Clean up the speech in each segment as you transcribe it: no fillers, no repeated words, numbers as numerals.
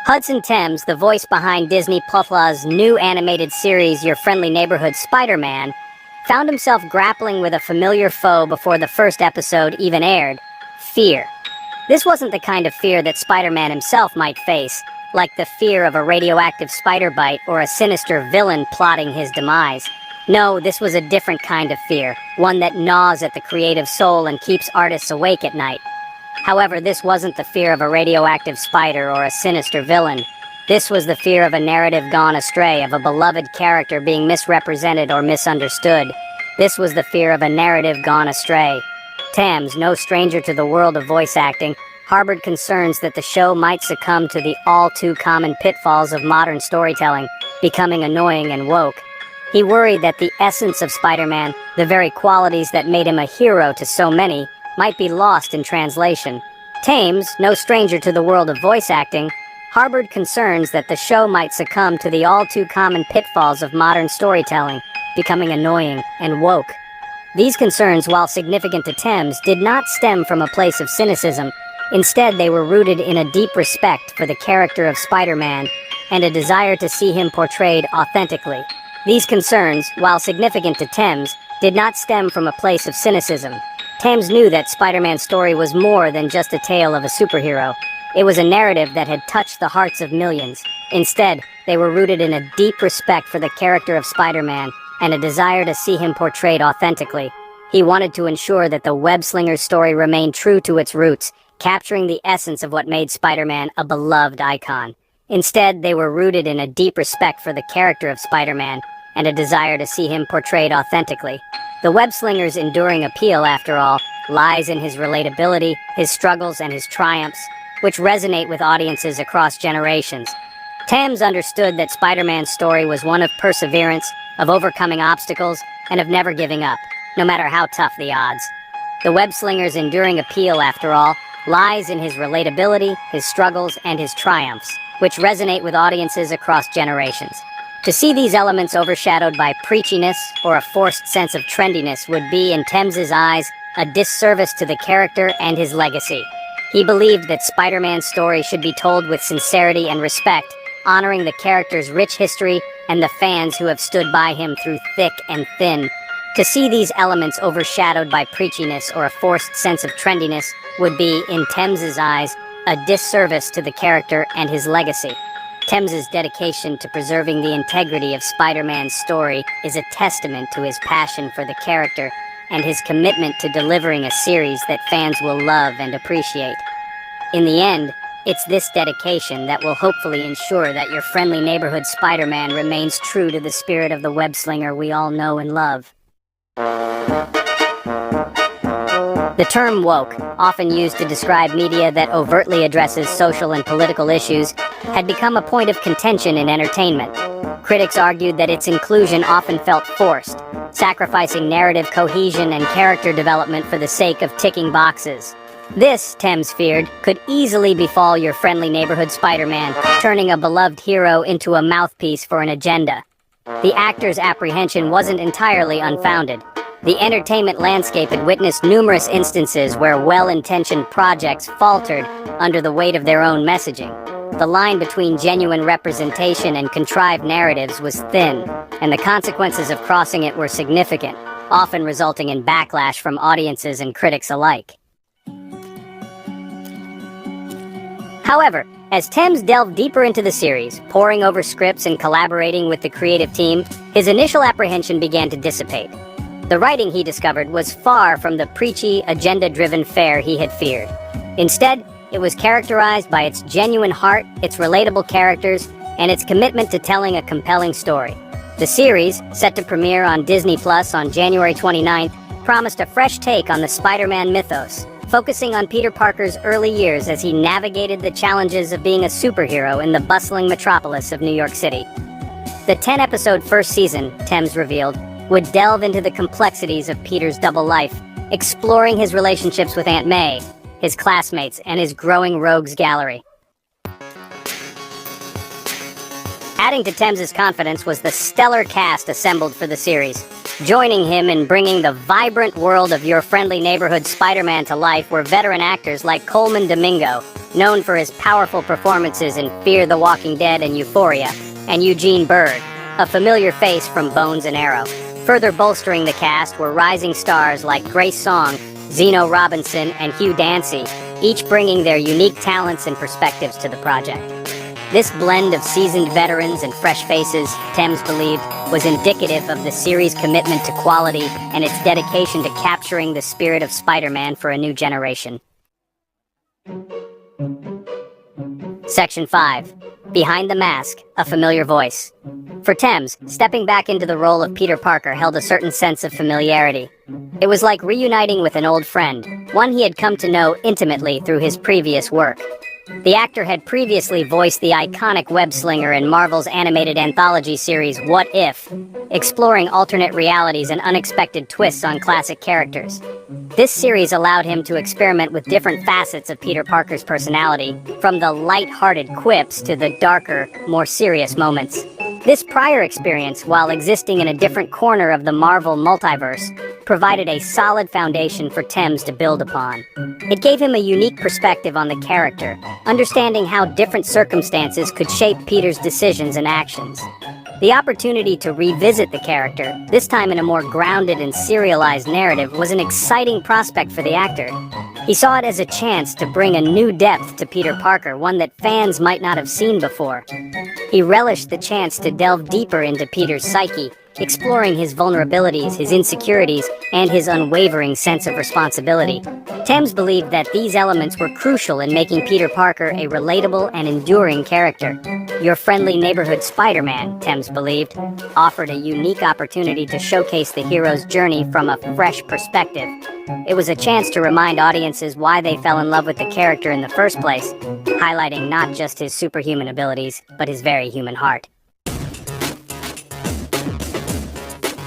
Hudson Thames, the voice behind Disney Plus's new animated series Your Friendly Neighborhood Spider Man, found himself grappling with a familiar foe before the first episode even aired: fear. This wasn't the kind of fear that Spider-Man himself might face, like the fear of a radioactive spider bite or a sinister villain plotting his demise. No, this was a different kind of fear, one that gnaws at the creative soul and keeps artists awake at night. However, this wasn't the fear of a radioactive spider or a sinister villain. This was the fear of a narrative gone astray, of a beloved character being misrepresented or misunderstood. This was the fear of a narrative gone astray. Thames, no stranger to the world of voice acting, harbored concerns that the show might succumb to the all-too-common pitfalls of modern storytelling, becoming annoying and woke. He worried that the essence of Spider-Man, the very qualities that made him a hero to so many, might be lost in translation. Thames, no stranger to the world of voice acting, harbored concerns that the show might succumb to the all-too-common pitfalls of modern storytelling, becoming annoying and woke. These concerns, while significant to Thames, did not stem from a place of cynicism. Instead, they were rooted in a deep respect for the character of Spider-Man and a desire to see him portrayed authentically. These concerns, while significant to Thames, did not stem from a place of cynicism. Thames knew that Spider-Man's story was more than just a tale of a superhero. It was a narrative that had touched the hearts of millions. Instead, they were rooted in a deep respect for the character of Spider-Man and a desire to see him portrayed authentically. He wanted to ensure that the web-slinger's story remained true to its roots, capturing the essence of what made Spider-Man a beloved icon. Instead, they were rooted in a deep respect for the character of Spider-Man and a desire to see him portrayed authentically. The web-slinger's enduring appeal, after all, lies in his relatability, his struggles, and his triumphs, which resonate with audiences across generations. Thames understood that Spider-Man's story was one of perseverance, of overcoming obstacles, and of never giving up, no matter how tough the odds. The web-slinger's enduring appeal, after all, lies in his relatability, his struggles, and his triumphs, which resonate with audiences across generations. To see these elements overshadowed by preachiness or a forced sense of trendiness would be, in Thames's eyes, a disservice to the character and his legacy. He believed that Spider-Man's story should be told with sincerity and respect, honoring the character's rich history and the fans who have stood by him through thick and thin. To see these elements overshadowed by preachiness or a forced sense of trendiness would be, in Thames's eyes, a disservice to the character and his legacy. Thames's dedication to preserving the integrity of Spider-Man's story is a testament to his passion for the character and his commitment to delivering a series that fans will love and appreciate. In the end, it's this dedication that will hopefully ensure that Your Friendly Neighborhood Spider-Man remains true to the spirit of the web-slinger we all know and love. The term woke, often used to describe media that overtly addresses social and political issues, had become a point of contention in entertainment. Critics argued that its inclusion often felt forced, sacrificing narrative cohesion and character development for the sake of ticking boxes. This, Thames feared, could easily befall Your Friendly Neighborhood Spider-Man, turning a beloved hero into a mouthpiece for an agenda. The actor's apprehension wasn't entirely unfounded. The entertainment landscape had witnessed numerous instances where well-intentioned projects faltered under the weight of their own messaging. The line between genuine representation and contrived narratives was thin, and the consequences of crossing it were significant, often resulting in backlash from audiences and critics alike. However, as Thames delved deeper into the series, poring over scripts and collaborating with the creative team, his initial apprehension began to dissipate. The writing, he discovered, was far from the preachy, agenda-driven fare he had feared. Instead, it was characterized by its genuine heart, its relatable characters, and its commitment to telling a compelling story. The series, set to premiere on Disney Plus on January 29th, promised a fresh take on the Spider-Man mythos, focusing on Peter Parker's early years as he navigated the challenges of being a superhero in the bustling metropolis of New York City. The 10-episode first season, Thames revealed, would delve into the complexities of Peter's double life, exploring his relationships with Aunt May, his classmates, and his growing rogues gallery. Adding to Thames's confidence was the stellar cast assembled for the series. Joining him in bringing the vibrant world of Your Friendly Neighborhood Spider-Man to life were veteran actors like Coleman Domingo, known for his powerful performances in Fear the Walking Dead and Euphoria, and Eugene Bird, a familiar face from Bones and Arrow. Further bolstering the cast were rising stars like Grace Song, Zeno Robinson, and Hugh Dancy, each bringing their unique talents and perspectives to the project. This blend of seasoned veterans and fresh faces, Thames believed, was indicative of the series' commitment to quality and its dedication to capturing the spirit of Spider-Man for a new generation. Section 5. Behind the Mask, a familiar voice. For Thames, stepping back into the role of Peter Parker held a certain sense of familiarity. It was like reuniting with an old friend, one he had come to know intimately through his previous work. The actor had previously voiced the iconic web-slinger in Marvel's animated anthology series What If, exploring alternate realities and unexpected twists on classic characters. This series allowed him to experiment with different facets of Peter Parker's personality, from the light-hearted quips to the darker, more serious moments. This prior experience, while existing in a different corner of the Marvel multiverse, provided a solid foundation for Thames to build upon. It gave him a unique perspective on the character, understanding how different circumstances could shape Peter's decisions and actions. The opportunity to revisit the character, this time in a more grounded and serialized narrative, was an exciting prospect for the actor. He saw it as a chance to bring a new depth to Peter Parker, one that fans might not have seen before. He relished the chance to delve deeper into Peter's psyche, exploring his vulnerabilities, his insecurities, and his unwavering sense of responsibility. Thames believed that these elements were crucial in making Peter Parker a relatable and enduring character. Your Friendly Neighborhood Spider Man, Thames believed, offered a unique opportunity to showcase the hero's journey from a fresh perspective. It was a chance to remind audiences why they fell in love with the character in the first place, highlighting not just his superhuman abilities, but his very human heart.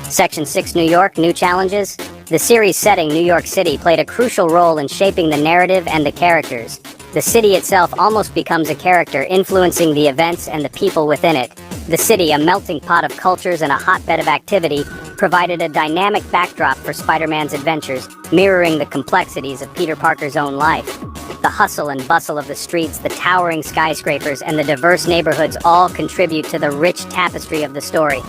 Section 6 New York, New Challenges. The series setting New York City played a crucial role in shaping the narrative and the characters. The city itself almost becomes a character, influencing the events and the people within it. The city, a melting pot of cultures and a hotbed of activity, provided a dynamic backdrop for Spider-Man's adventures, mirroring the complexities of Peter Parker's own life. The hustle and bustle of the streets, the towering skyscrapers, and the diverse neighborhoods all contribute to the rich tapestry of the story.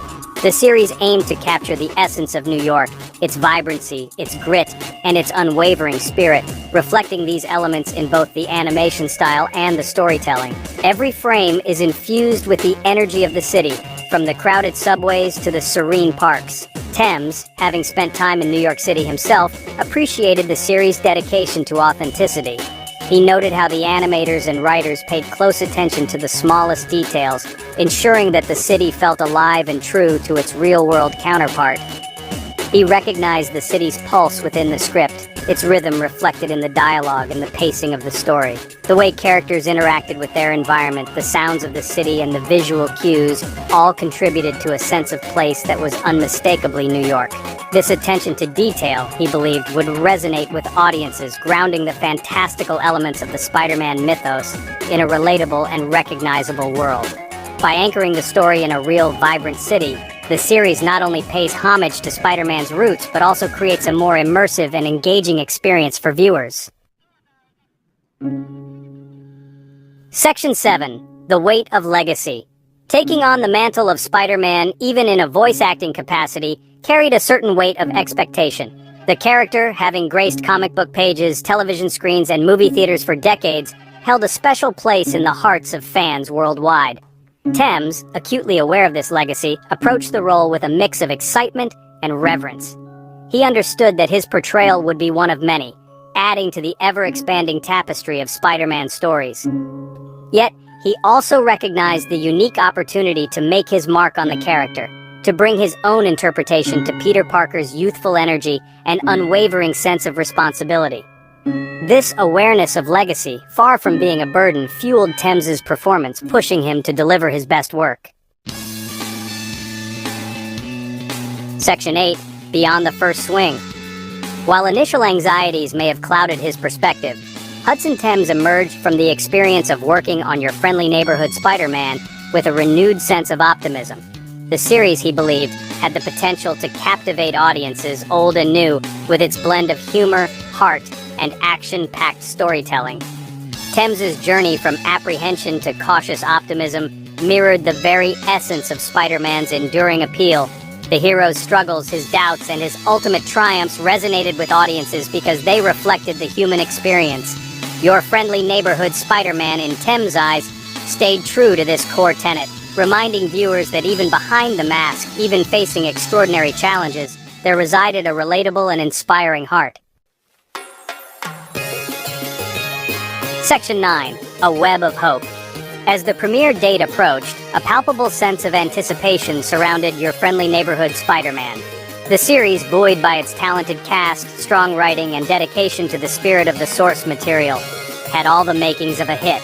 The series aimed to capture the essence of New York, its vibrancy, its grit, and its unwavering spirit, reflecting these elements in both the animation style and the storytelling. Every frame is infused with the energy of the city, from the crowded subways to the serene parks. Thames, having spent time in New York City himself, appreciated the series' dedication to authenticity. He noted how the animators and writers paid close attention to the smallest details, ensuring that the city felt alive and true to its real-world counterpart. He recognized the city's pulse within the script, its rhythm reflected in the dialogue and the pacing of the story. The way characters interacted with their environment, the sounds of the city, and the visual cues all contributed to a sense of place that was unmistakably New York. This attention to detail, he believed, would resonate with audiences, grounding the fantastical elements of the Spider-Man mythos in a relatable and recognizable world. By anchoring the story in a real, vibrant city, the series not only pays homage to Spider-Man's roots, but also creates a more immersive and engaging experience for viewers. Section 7. The Weight of Legacy. Taking on the mantle of Spider-Man, even in a voice acting capacity, carried a certain weight of expectation. The character, having graced comic book pages, television screens, and movie theaters for decades, held a special place in the hearts of fans worldwide. Thames, acutely aware of this legacy, approached the role with a mix of excitement and reverence. He understood that his portrayal would be one of many, adding to the ever-expanding tapestry of Spider-Man stories. Yet, he also recognized the unique opportunity to make his mark on the character, to bring his own interpretation to Peter Parker's youthful energy and unwavering sense of responsibility. This awareness of legacy, far from being a burden, fueled Thames's performance, pushing him to deliver his best work. Section 8. Beyond the First Swing. While initial anxieties may have clouded his perspective, Hudson Thames emerged from the experience of working on Your Friendly Neighborhood Spider Man with a renewed sense of optimism. The series, he believed, had the potential to captivate audiences, old and new, with its blend of humor, heart, and action-packed storytelling. Thames's journey from apprehension to cautious optimism mirrored the very essence of Spider-Man's enduring appeal. The hero's struggles, his doubts, and his ultimate triumphs resonated with audiences because they reflected the human experience. Your friendly neighborhood Spider-Man, in Thames' eyes, stayed true to this core tenet, reminding viewers that even behind the mask, even facing extraordinary challenges, there resided a relatable and inspiring heart. Section 9. A Web of Hope. As the premiere date approached, a palpable sense of anticipation surrounded Your Friendly Neighborhood Spider-Man. The series, buoyed by its talented cast, strong writing, and dedication to the spirit of the source material, had all the makings of a hit.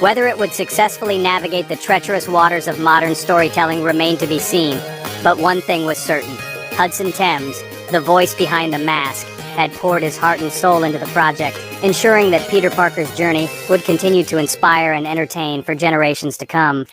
Whether it would successfully navigate the treacherous waters of modern storytelling remained to be seen, but one thing was certain. Hudson Thames, the voice behind the mask, had poured his heart and soul into the project, ensuring that Peter Parker's journey would continue to inspire and entertain for generations to come.